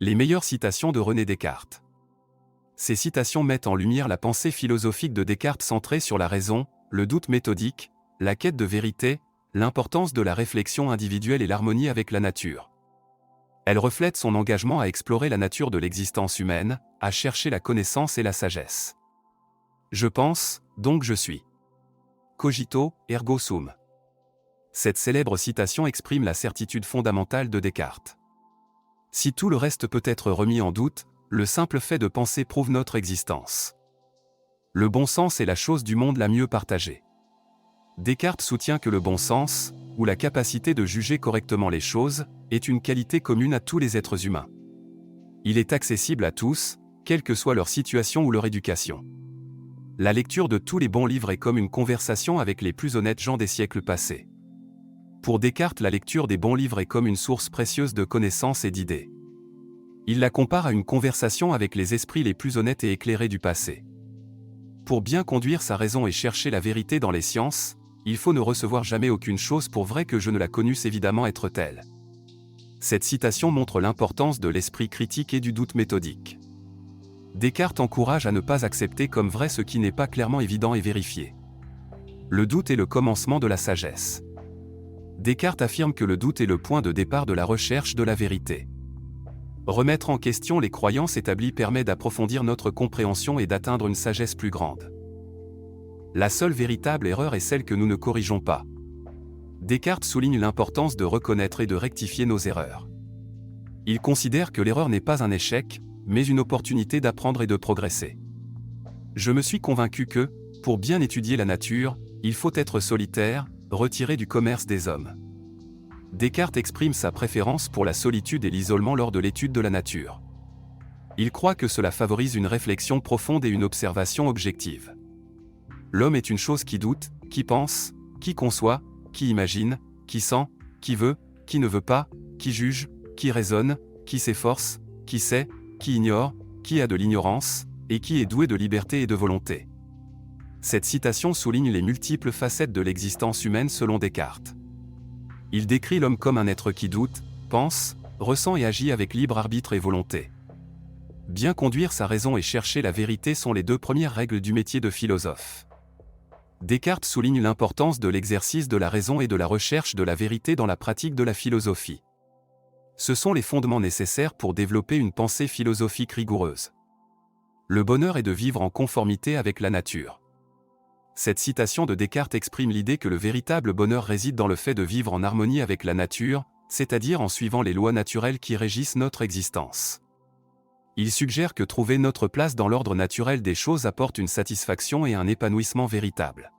Les meilleures citations de René Descartes. Ces citations mettent en lumière la pensée philosophique de Descartes centrée sur la raison, le doute méthodique, la quête de vérité, l'importance de la réflexion individuelle et l'harmonie avec la nature. Elles reflètent son engagement à explorer la nature de l'existence humaine, à chercher la connaissance et la sagesse. Je pense, donc je suis. Cogito, ergo sum. Cette célèbre citation exprime la certitude fondamentale de Descartes. Si tout le reste peut être remis en doute, le simple fait de penser prouve notre existence. Le bon sens est la chose du monde la mieux partagée. Descartes soutient que le bon sens, ou la capacité de juger correctement les choses, est une qualité commune à tous les êtres humains. Il est accessible à tous, quelle que soit leur situation ou leur éducation. La lecture de tous les bons livres est comme une conversation avec les plus honnêtes gens des siècles passés. Pour Descartes, la lecture des bons livres est comme une source précieuse de connaissances et d'idées. Il la compare à une conversation avec les esprits les plus honnêtes et éclairés du passé. Pour bien conduire sa raison et chercher la vérité dans les sciences, il faut ne recevoir jamais aucune chose pour vraie que je ne la connusse évidemment être telle. Cette citation montre l'importance de l'esprit critique et du doute méthodique. Descartes encourage à ne pas accepter comme vrai ce qui n'est pas clairement évident et vérifié. Le doute est le commencement de la sagesse. Descartes affirme que le doute est le point de départ de la recherche de la vérité. Remettre en question les croyances établies permet d'approfondir notre compréhension et d'atteindre une sagesse plus grande. La seule véritable erreur est celle que nous ne corrigeons pas. Descartes souligne l'importance de reconnaître et de rectifier nos erreurs. Il considère que l'erreur n'est pas un échec, mais une opportunité d'apprendre et de progresser. Je me suis convaincu que, pour bien étudier la nature, il faut être solitaire, retiré du commerce des hommes. Descartes exprime sa préférence pour la solitude et l'isolement lors de l'étude de la nature. Il croit que cela favorise une réflexion profonde et une observation objective. L'homme est une chose qui doute, qui pense, qui conçoit, qui imagine, qui sent, qui veut, qui ne veut pas, qui juge, qui raisonne, qui s'efforce, qui sait, qui ignore, qui a de l'ignorance, et qui est doué de liberté et de volonté. Cette citation souligne les multiples facettes de l'existence humaine selon Descartes. Il décrit l'homme comme un être qui doute, pense, ressent et agit avec libre arbitre et volonté. Bien conduire sa raison et chercher la vérité sont les deux premières règles du métier de philosophe. Descartes souligne l'importance de l'exercice de la raison et de la recherche de la vérité dans la pratique de la philosophie. Ce sont les fondements nécessaires pour développer une pensée philosophique rigoureuse. Le bonheur est de vivre en conformité avec la nature. Cette citation de Descartes exprime l'idée que le véritable bonheur réside dans le fait de vivre en harmonie avec la nature, c'est-à-dire en suivant les lois naturelles qui régissent notre existence. Il suggère que trouver notre place dans l'ordre naturel des choses apporte une satisfaction et un épanouissement véritable.